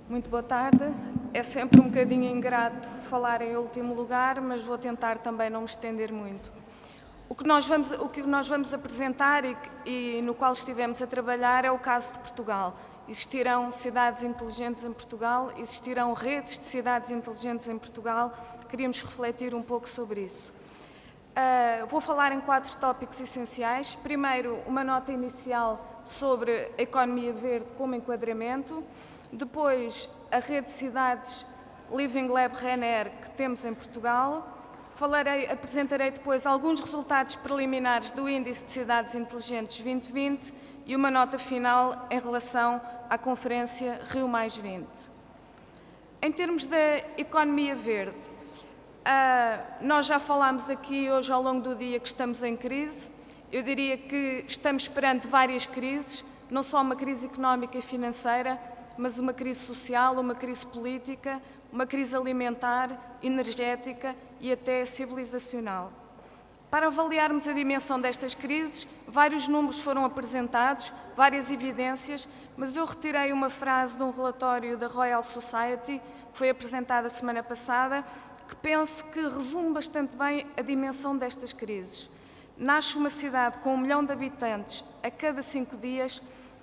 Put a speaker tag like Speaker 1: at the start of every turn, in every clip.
Speaker 1: Muito boa tarde. É sempre um bocadinho ingrato falar em último lugar, mas vou tentar também não me estender muito. O que nós vamos apresentar e no qual estivemos a trabalhar é o caso de Portugal. Existirão cidades inteligentes em Portugal, existirão redes de cidades inteligentes em Portugal. Queríamos refletir um pouco sobre isso. Vou falar em 4 tópicos essenciais. Primeiro, uma nota inicial sobre a economia verde como enquadramento. Depois, a rede de cidades Living Lab Renner que temos em Portugal. Apresentarei depois alguns resultados preliminares do Índice de Cidades Inteligentes 2020 e uma nota final em relação à Conferência Rio+20. Em termos da economia verde, nós já falámos aqui hoje ao longo do dia que estamos em crise. Eu diria que estamos perante várias crises, não só uma crise económica e financeira, mas uma crise social, uma crise política, uma crise alimentar, energética e até civilizacional. Para avaliarmos a dimensão destas crises, vários números foram apresentados, várias evidências, mas eu retirei uma frase de um relatório da Royal Society, que foi apresentada a semana passada, que penso que resume bastante bem a dimensão destas crises. Nasce uma cidade com 1 milhão de habitantes a cada 5 dias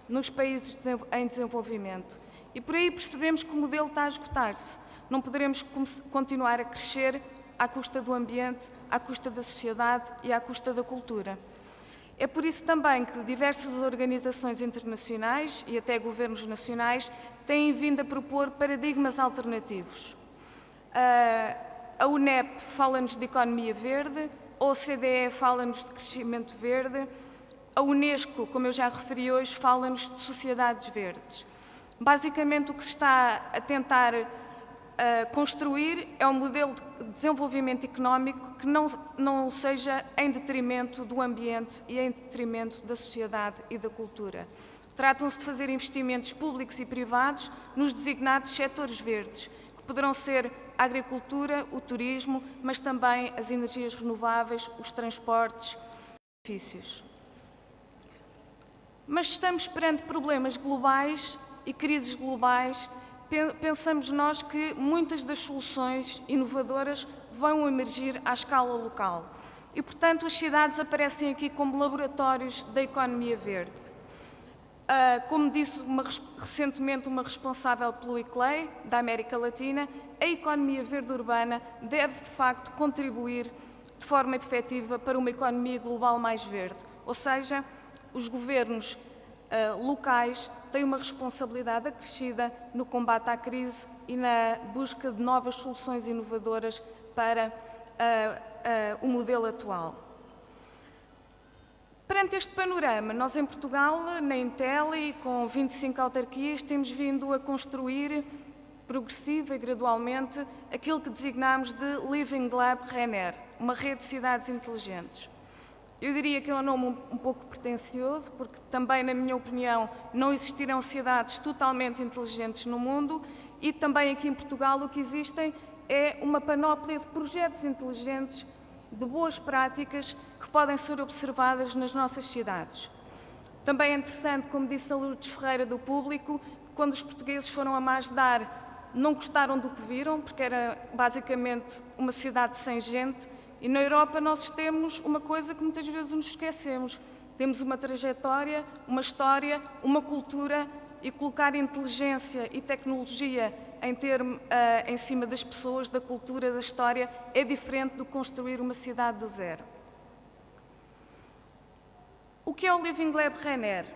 Speaker 1: nos países em desenvolvimento. E por aí percebemos que o modelo está a esgotar-se. Não poderemos continuar a crescer à custa do ambiente, à custa da sociedade e à custa da cultura. É por isso também que diversas organizações internacionais e até governos nacionais têm vindo a propor paradigmas alternativos. A UNEP fala-nos de economia verde, a OCDE fala-nos de crescimento verde, a Unesco, como eu já referi hoje, fala-nos de sociedades verdes. Basicamente, o que se está a tentar construir é um modelo de desenvolvimento económico que não seja em detrimento do ambiente e em detrimento da sociedade e da cultura. Tratam-se de fazer investimentos públicos e privados nos designados setores verdes, que poderão ser a agricultura, o turismo, mas também as energias renováveis, os transportes e benefícios. Mas estamos perante problemas globais e crises globais. Pensamos nós que muitas das soluções inovadoras vão emergir à escala local. E, portanto, as cidades aparecem aqui como laboratórios da economia verde. Como disse recentemente uma responsável pelo ICLEI, da América Latina, a economia verde urbana deve, de facto, contribuir de forma efetiva para uma economia global mais verde. Ou seja, os governos locais têm uma responsabilidade acrescida no combate à crise e na busca de novas soluções inovadoras para o modelo atual. Perante este panorama, nós em Portugal, na Intel e com 25 autarquias, temos vindo a construir progressiva e gradualmente aquilo que designamos de Living Lab Renner, uma rede de cidades inteligentes. Eu diria que é um nome um pouco pretencioso, porque também, na minha opinião, não existirão cidades totalmente inteligentes no mundo e também aqui em Portugal o que existem é uma panóplia de projetos inteligentes, de boas práticas que podem ser observadas nas nossas cidades. Também é interessante, como disse a Lourdes Ferreira do Público, que quando os portugueses foram a Masdar não gostaram do que viram, porque era basicamente uma cidade sem gente. E na Europa nós temos uma coisa que muitas vezes nos esquecemos. Temos uma trajetória, uma história, uma cultura e colocar inteligência e tecnologia em cima das pessoas, da cultura, da história, é diferente do construir uma cidade do zero. O que é o Living Lab Renner?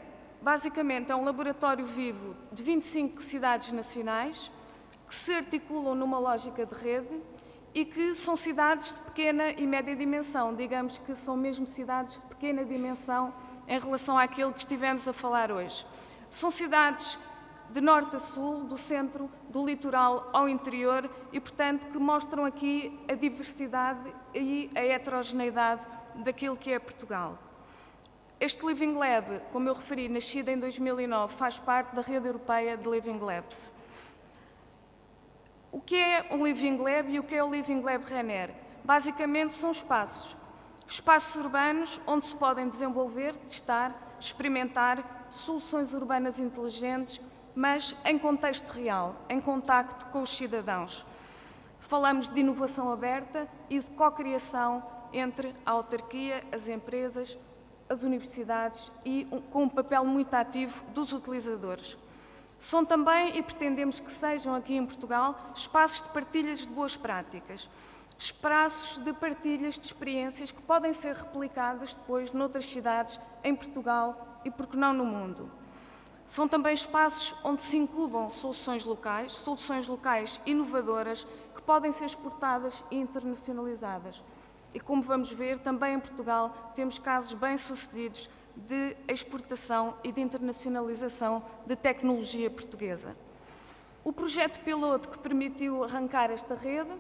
Speaker 1: Basicamente é um laboratório vivo de 25 cidades nacionais que se articulam numa lógica de rede e que são cidades de pequena e média dimensão, digamos que são mesmo cidades de pequena dimensão em relação àquilo que estivemos a falar hoje. São cidades de norte a sul, do centro, do litoral ao interior e, portanto, que mostram aqui a diversidade e a heterogeneidade daquilo que é Portugal. Este Living Lab, como eu referi, nascido em 2009, faz parte da rede europeia de Living Labs. O que é um Living Lab e o que é o Living Lab Renner? Basicamente são espaços urbanos onde se podem desenvolver, testar, experimentar soluções urbanas inteligentes mas em contexto real, em contacto com os cidadãos. Falamos de inovação aberta e de co-criação entre a autarquia, as empresas, as universidades e com um papel muito ativo dos utilizadores. São também, e pretendemos que sejam aqui em Portugal, espaços de partilhas de boas práticas, espaços de partilhas de experiências que podem ser replicadas depois noutras cidades em Portugal e, por que não, no mundo. São também espaços onde se incubam soluções locais inovadoras que podem ser exportadas e internacionalizadas. E como vamos ver, também em Portugal temos casos bem-sucedidos de exportação e de internacionalização de tecnologia portuguesa. O projeto piloto que permitiu arrancar esta rede,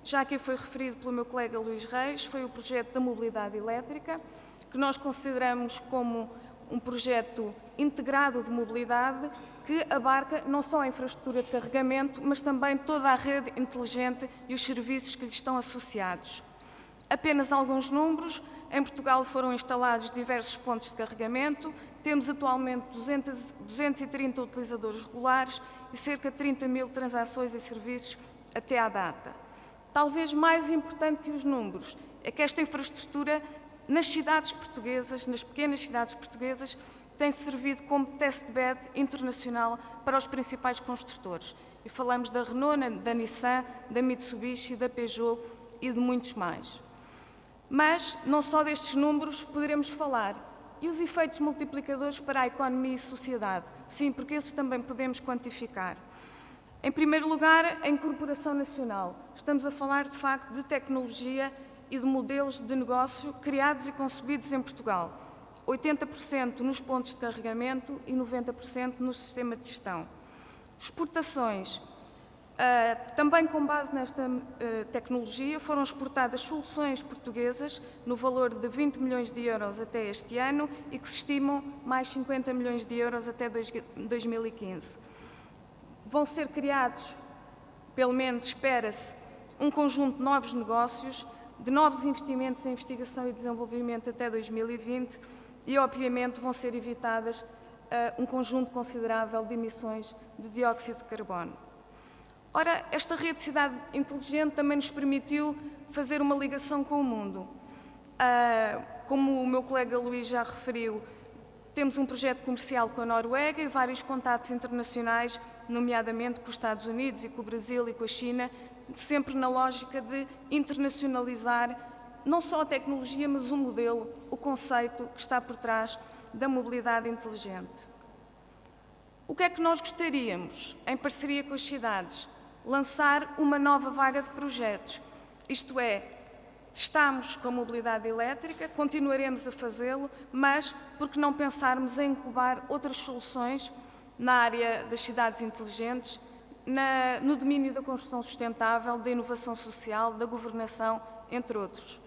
Speaker 1: já que foi referido pelo meu colega Luís Reis, foi o projeto da mobilidade elétrica, que nós consideramos como um projeto integrado de mobilidade que abarca não só a infraestrutura de carregamento, mas também toda a rede inteligente e os serviços que lhe estão associados. Apenas alguns números: em Portugal foram instalados diversos pontos de carregamento, temos atualmente 230 utilizadores regulares e cerca de 30 mil transações e serviços até à data. Talvez mais importante que os números é que esta infraestrutura nas cidades portuguesas, nas pequenas cidades portuguesas, tem servido como testbed internacional para os principais construtores. E falamos da Renault, da Nissan, da Mitsubishi, da Peugeot e de muitos mais. Mas não só destes números poderemos falar. E os efeitos multiplicadores para a economia e sociedade? Sim, porque esses também podemos quantificar. Em primeiro lugar, a incorporação nacional. Estamos a falar, de facto, de tecnologia e de modelos de negócio criados e concebidos em Portugal. 80% nos pontos de carregamento e 90% no sistema de gestão. Exportações. Também com base nesta tecnologia foram exportadas soluções portuguesas no valor de 20 milhões de euros até este ano e que se estimam mais 50 milhões de euros até 2015. Vão ser criados, pelo menos espera-se, um conjunto de novos negócios, de novos investimentos em investigação e desenvolvimento até 2020 e, obviamente, vão ser evitadas um conjunto considerável de emissões de dióxido de carbono. Ora, esta rede de cidade inteligente também nos permitiu fazer uma ligação com o mundo. Como o meu colega Luís já referiu, temos um projeto comercial com a Noruega e vários contatos internacionais, nomeadamente com os Estados Unidos e com o Brasil e com a China, sempre na lógica de internacionalizar não só a tecnologia, mas o modelo, o conceito que está por trás da mobilidade inteligente. O que é que nós gostaríamos, em parceria com as cidades? Lançar uma nova vaga de projetos, isto é, testamos com a mobilidade elétrica, continuaremos a fazê-lo, mas por que não pensarmos em incubar outras soluções na área das cidades inteligentes, no domínio da construção sustentável, da inovação social, da governação, entre outros.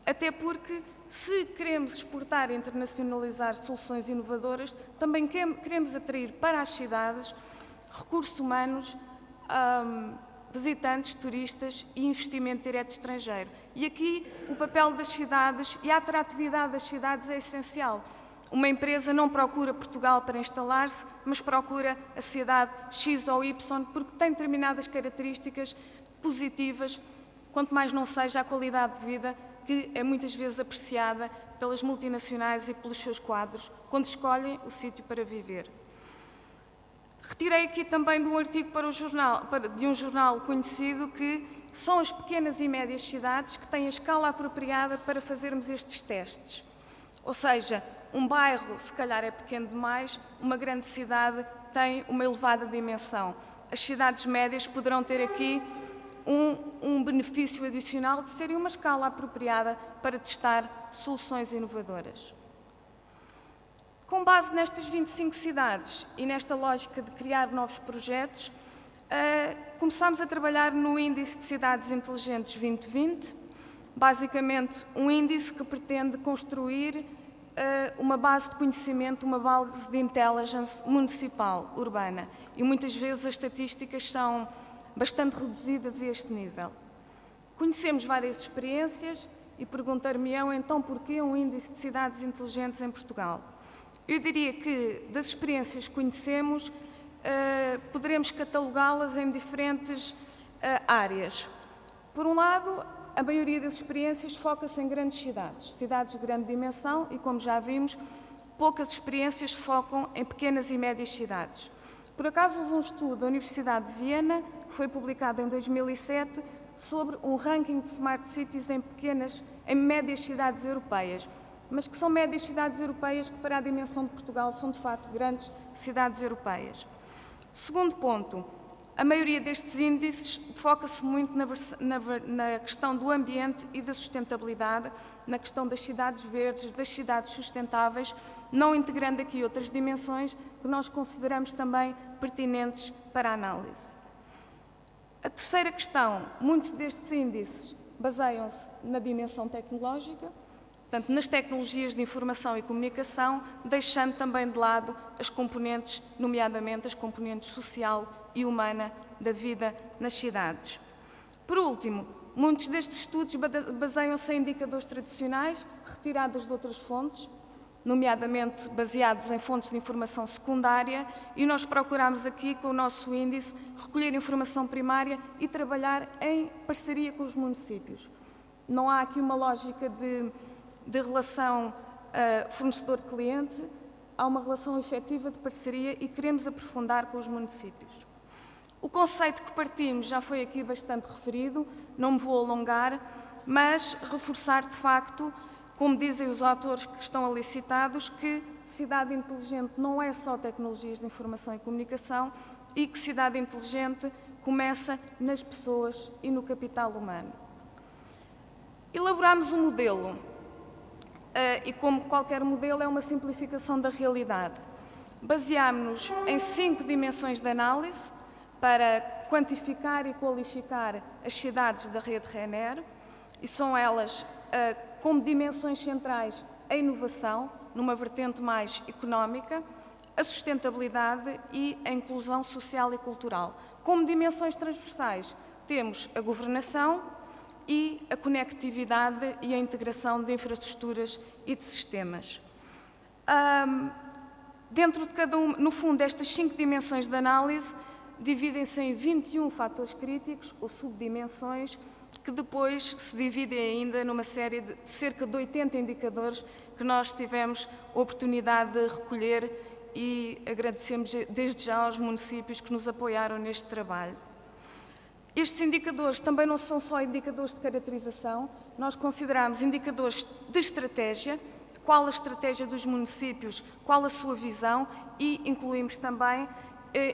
Speaker 1: Até porque, se queremos exportar e internacionalizar soluções inovadoras, também queremos atrair para as cidades recursos humanos, visitantes, turistas e investimento direto estrangeiro. E aqui o papel das cidades e a atratividade das cidades é essencial. Uma empresa não procura Portugal para instalar-se, mas procura a cidade X ou Y porque tem determinadas características positivas, quanto mais não seja a qualidade de vida que é muitas vezes apreciada pelas multinacionais e pelos seus quadros quando escolhem o sítio para viver. Retirei aqui também de um artigo de um jornal conhecido que são as pequenas e médias cidades que têm a escala apropriada para fazermos estes testes. Ou seja, um bairro se calhar é pequeno demais, uma grande cidade tem uma elevada dimensão. As cidades médias poderão ter aqui um benefício adicional de serem uma escala apropriada para testar soluções inovadoras. Com base nestas 25 cidades e nesta lógica de criar novos projetos, começámos a trabalhar no Índice de Cidades Inteligentes 2020, basicamente um índice que pretende construir uma base de conhecimento, uma base de intelligence municipal, urbana. E muitas vezes as estatísticas são bastante reduzidas a este nível. Conhecemos várias experiências e perguntar-me-ão então porquê um índice de cidades inteligentes em Portugal. Eu diria que das experiências que conhecemos, poderemos catalogá-las em diferentes áreas. Por um lado, a maioria das experiências foca-se em grandes cidades de grande dimensão e, como já vimos, poucas experiências se focam em pequenas e médias cidades. Por acaso, houve um estudo da Universidade de Viena, que foi publicado em 2007, sobre um ranking de Smart Cities em médias cidades europeias, mas que são médias cidades europeias que, para a dimensão de Portugal, são, de facto, grandes cidades europeias. Segundo ponto, a maioria destes índices foca-se muito na questão do ambiente e da sustentabilidade, na questão das cidades verdes, das cidades sustentáveis, não integrando aqui outras dimensões que nós consideramos também pertinentes para a análise. A terceira questão, muitos destes índices baseiam-se na dimensão tecnológica, portanto, nas tecnologias de informação e comunicação, deixando também de lado as componentes, nomeadamente as componentes social e humana da vida nas cidades. Por último, muitos destes estudos baseiam-se em indicadores tradicionais, retirados de outras fontes, nomeadamente baseados em fontes de informação secundária, e nós procuramos aqui, com o nosso índice, recolher informação primária e trabalhar em parceria com os municípios. Não há aqui uma lógica de relação fornecedor-cliente, há uma relação efetiva de parceria e queremos aprofundar com os municípios. O conceito que partimos já foi aqui bastante referido, não me vou alongar, mas reforçar de facto, como dizem os autores que estão ali citados, que cidade inteligente não é só tecnologias de informação e comunicação e que cidade inteligente começa nas pessoas e no capital humano. Elaborámos um modelo e, como qualquer modelo, é uma simplificação da realidade. Baseámos-nos em 5 dimensões de análise para quantificar e qualificar as cidades da rede RENER, e são elas, como dimensões centrais, a inovação, numa vertente mais económica, a sustentabilidade e a inclusão social e cultural. Como dimensões transversais, temos a governação e a conectividade e a integração de infraestruturas e de sistemas. Dentro de no fundo, estas 5 dimensões de análise dividem-se em 21 fatores críticos ou subdimensões, que depois se dividem ainda numa série de cerca de 80 indicadores que nós tivemos a oportunidade de recolher e agradecemos desde já aos municípios que nos apoiaram neste trabalho. Estes indicadores também não são só indicadores de caracterização, nós consideramos indicadores de estratégia, de qual a estratégia dos municípios, qual a sua visão, e incluímos também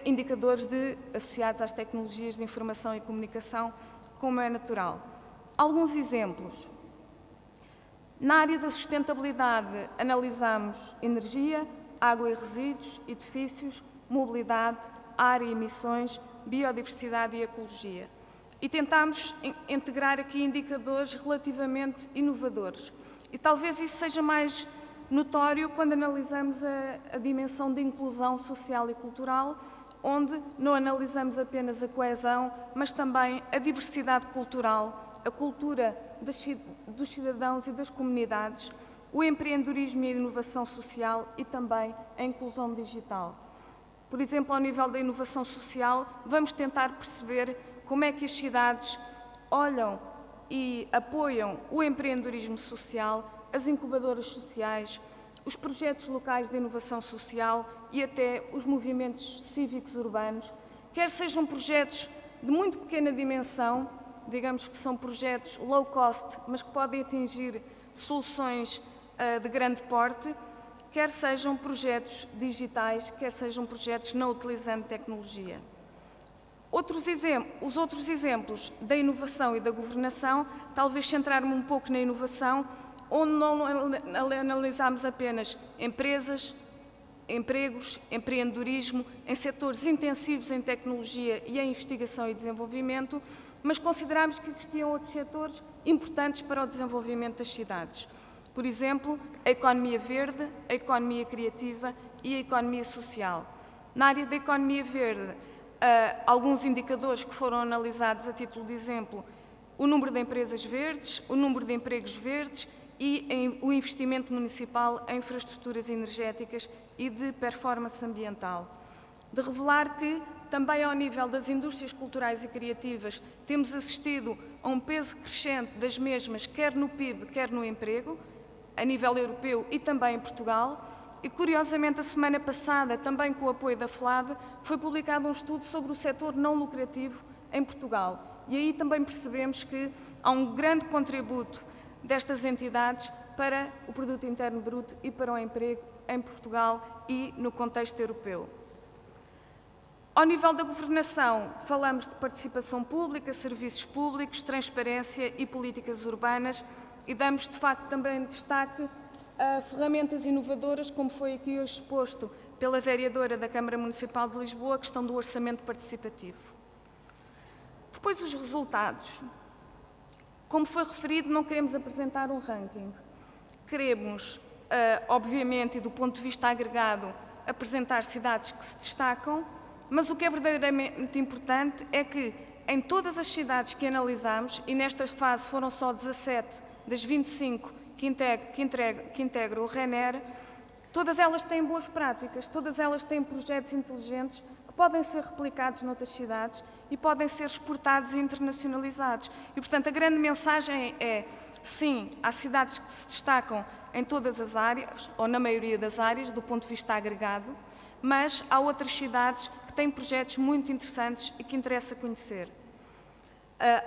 Speaker 1: indicadores associados às tecnologias de informação e comunicação, como é natural. Alguns exemplos. Na área da sustentabilidade, analisamos energia, água e resíduos, edifícios, mobilidade, ar e emissões, biodiversidade e ecologia. E tentámos integrar aqui indicadores relativamente inovadores. E talvez isso seja mais notório quando analisamos a dimensão de inclusão social e cultural, onde não analisamos apenas a coesão, mas também a diversidade cultural, a cultura dos cidadãos e das comunidades, o empreendedorismo e a inovação social e também a inclusão digital. Por exemplo, ao nível da inovação social, vamos tentar perceber como é que as cidades olham e apoiam o empreendedorismo social, as incubadoras sociais, os projetos locais de inovação social e até os movimentos cívicos urbanos, quer sejam projetos de muito pequena dimensão, digamos que são projetos low cost, mas que podem atingir soluções de grande porte, quer sejam projetos digitais, quer sejam projetos não utilizando tecnologia. Os outros exemplos da inovação e da governação, talvez centrar-me um pouco na inovação, onde não analisamos apenas empresas, empregos, empreendedorismo, em setores intensivos em tecnologia e em investigação e desenvolvimento, mas consideramos que existiam outros setores importantes para o desenvolvimento das cidades. Por exemplo, a economia verde, a economia criativa e a economia social. Na área da economia verde, alguns indicadores que foram analisados a título de exemplo: o número de empresas verdes, o número de empregos verdes e o investimento municipal em infraestruturas energéticas e de performance ambiental. de revelar que, também ao nível das indústrias culturais e criativas, temos assistido a um peso crescente das mesmas, quer no PIB, quer no emprego, a nível europeu e também em Portugal. E, curiosamente, a semana passada, também com o apoio da FLAD, foi publicado um estudo sobre o setor não lucrativo em Portugal. E aí também percebemos que há um grande contributo destas entidades para o produto interno bruto e para o emprego em Portugal e no contexto europeu. Ao nível da governação, falamos de participação pública, serviços públicos, transparência e políticas urbanas e damos, de facto, também destaque a ferramentas inovadoras, como foi aqui hoje exposto pela vereadora da Câmara Municipal de Lisboa, a questão do orçamento participativo. Depois, os resultados. Como foi referido, não queremos apresentar um ranking. Queremos, obviamente, e do ponto de vista agregado, apresentar cidades que se destacam, mas o que é verdadeiramente importante é que, em todas as cidades que analisamos, e nesta fase foram só 17 das 25 que integram o RENER, todas elas têm boas práticas, todas elas têm projetos inteligentes que podem ser replicados noutras cidades e podem ser exportados e internacionalizados. E, portanto, a grande mensagem é, sim, há cidades que se destacam em todas as áreas, ou na maioria das áreas, do ponto de vista agregado, mas há outras cidades que têm projetos muito interessantes e que interessa conhecer.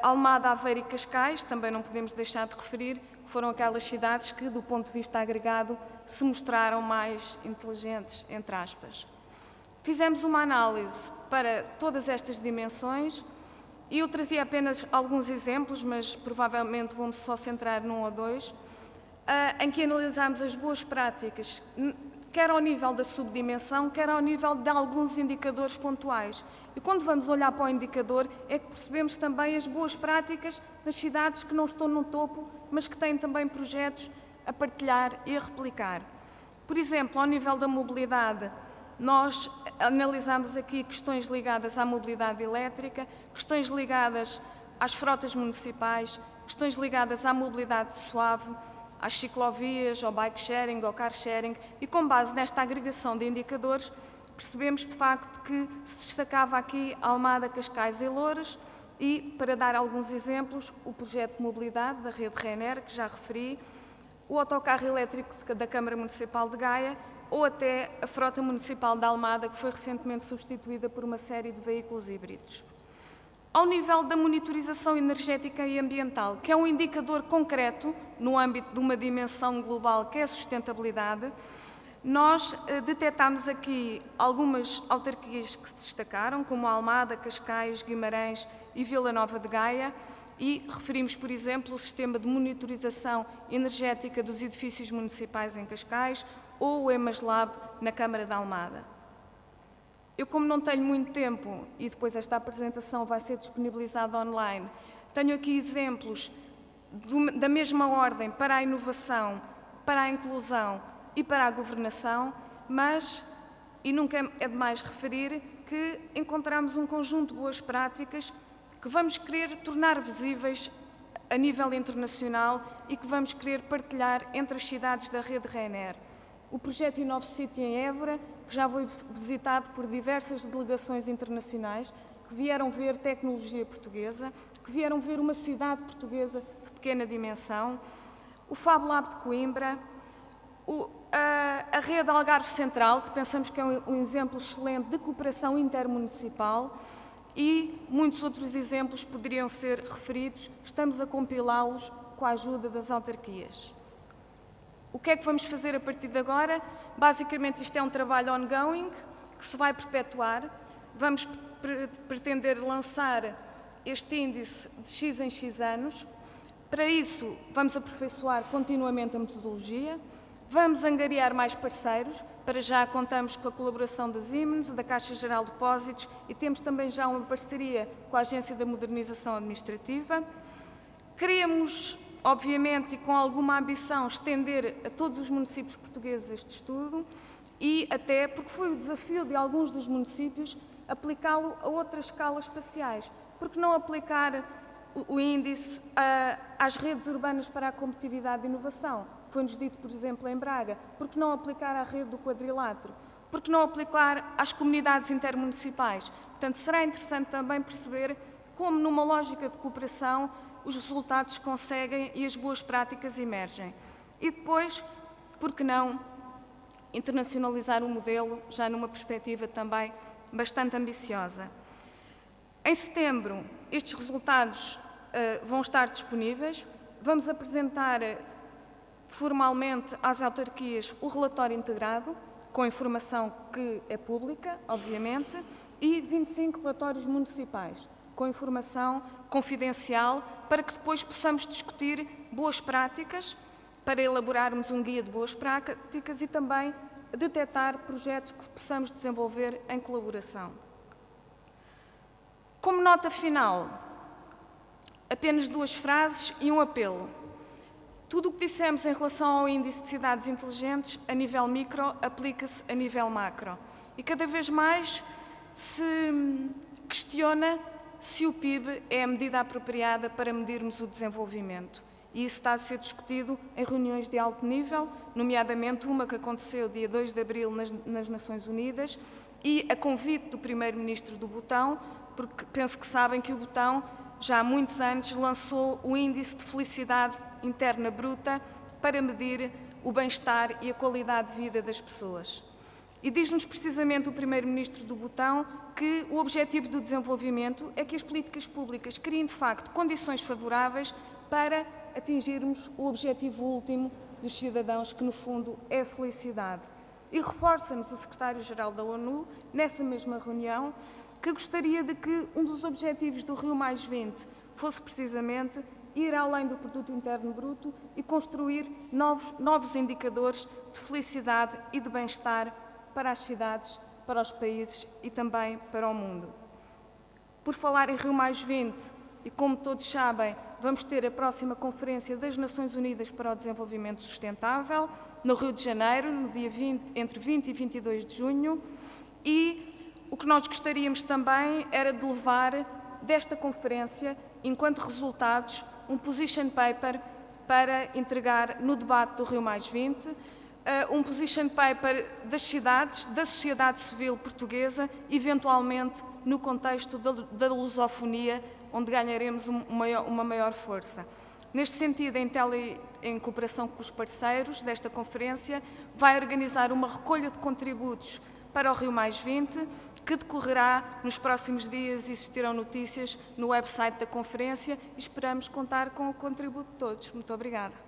Speaker 1: Almada, Aveiro e Cascais, também não podemos deixar de referir, foram aquelas cidades que, do ponto de vista agregado, se mostraram mais inteligentes, entre aspas. Fizemos uma análise para todas estas dimensões e eu trazia apenas alguns exemplos, mas provavelmente vou-me só centrar num ou dois, em que analisámos as boas práticas, quer ao nível da subdimensão, quer ao nível de alguns indicadores pontuais. E quando vamos olhar para o indicador, é que percebemos também as boas práticas nas cidades que não estão no topo, mas que têm também projetos a partilhar e a replicar. Por exemplo, ao nível da mobilidade, nós analisamos aqui questões ligadas à mobilidade elétrica, questões ligadas às frotas municipais, questões ligadas à mobilidade suave, às ciclovias, ao bike sharing, ao car sharing, e com base nesta agregação de indicadores, percebemos de facto que se destacava aqui Almada, Cascais e Loures e, para dar alguns exemplos, o projeto de mobilidade da rede RENER, que já referi, o autocarro elétrico da Câmara Municipal de Gaia ou até a frota municipal de Almada, que foi recentemente substituída por uma série de veículos híbridos. Ao nível da monitorização energética e ambiental, que é um indicador concreto no âmbito de uma dimensão global que é a sustentabilidade, nós detectámos aqui algumas autarquias que se destacaram, como Almada, Cascais, Guimarães e Vila Nova de Gaia, e referimos, por exemplo, o sistema de monitorização energética dos edifícios municipais em Cascais ou o EMASLab na Câmara de Almada. Eu, como não tenho muito tempo, e depois esta apresentação vai ser disponibilizada online, tenho aqui exemplos da mesma ordem para a inovação, para a inclusão e para a governação, mas, e nunca é demais referir, que encontramos um conjunto de boas práticas que vamos querer tornar visíveis a nível internacional e que vamos querer partilhar entre as cidades da rede RENER. O projeto InnoveCity em Évora, que já foi visitado por diversas delegações internacionais, que vieram ver tecnologia portuguesa, que vieram ver uma cidade portuguesa de pequena dimensão, o Fab Lab de Coimbra, a rede Algarve Central, que pensamos que é um exemplo excelente de cooperação intermunicipal, e muitos outros exemplos poderiam ser referidos, estamos a compilá-los com a ajuda das autarquias. O que é que vamos fazer a partir de agora? Basicamente, isto é um trabalho ongoing, que se vai perpetuar. Vamos pretender lançar este índice de X em X anos. Para isso, vamos aperfeiçoar continuamente a metodologia, vamos angariar mais parceiros. Para já contamos com a colaboração da Siemens, da Caixa Geral de Depósitos e temos também já uma parceria com a Agência da Modernização Administrativa. Queremos, obviamente, e com alguma ambição, estender a todos os municípios portugueses este estudo e até porque foi o desafio de alguns dos municípios aplicá-lo a outras escalas espaciais. Porque não aplicar o índice às redes urbanas para a competitividade e inovação? Foi-nos dito, por exemplo, em Braga. Porque não aplicar à rede do quadrilátero? Por que não aplicar às comunidades intermunicipais? Portanto, será interessante também perceber como, numa lógica de cooperação, os resultados se conseguem e as boas práticas emergem. E depois, por que não internacionalizar o modelo, já numa perspectiva também bastante ambiciosa? Em setembro, estes resultados vão estar disponíveis. Vamos apresentar formalmente às autarquias o relatório integrado, com informação que é pública, obviamente, e 25 relatórios municipais, com informação confidencial, para que depois possamos discutir boas práticas, para elaborarmos um guia de boas práticas e também detectar projetos que possamos desenvolver em colaboração. Como nota final, apenas 2 frases e um apelo. Tudo o que dissemos em relação ao índice de cidades inteligentes, a nível micro, aplica-se a nível macro. E cada vez mais se questiona se o PIB é a medida apropriada para medirmos o desenvolvimento. E isso está a ser discutido em reuniões de alto nível, nomeadamente uma que aconteceu dia 2 de abril nas Nações Unidas, e a convite do Primeiro-Ministro do Butão, porque penso que sabem que o Butão já há muitos anos lançou o Índice de Felicidade Interna Bruta para medir o bem-estar e a qualidade de vida das pessoas. E diz-nos precisamente o Primeiro-Ministro do Butão que o objetivo do desenvolvimento é que as políticas públicas criem, de facto, condições favoráveis para atingirmos o objetivo último dos cidadãos, que, no fundo, é a felicidade. E reforça-nos o Secretário-Geral da ONU, nessa mesma reunião, que gostaria de que um dos objetivos do Rio+20 fosse precisamente ir além do produto interno bruto e construir novos indicadores de felicidade e de bem-estar para as cidades, para os países e também para o mundo. Por falar em Rio+20, e como todos sabem, vamos ter a próxima Conferência das Nações Unidas para o Desenvolvimento Sustentável, no Rio de Janeiro, no dia entre 20 e 22 de junho, e o que nós gostaríamos também era de levar desta conferência, enquanto resultados, um position paper para entregar no debate do Rio+20, um position paper das cidades, da sociedade civil portuguesa, eventualmente no contexto da lusofonia, onde ganharemos uma maior força. Neste sentido, a Intel, em cooperação com os parceiros desta conferência, vai organizar uma recolha de contributos para o Rio+20, que decorrerá nos próximos dias. Existirão notícias no website da conferência e esperamos contar com o contributo de todos. Muito obrigada.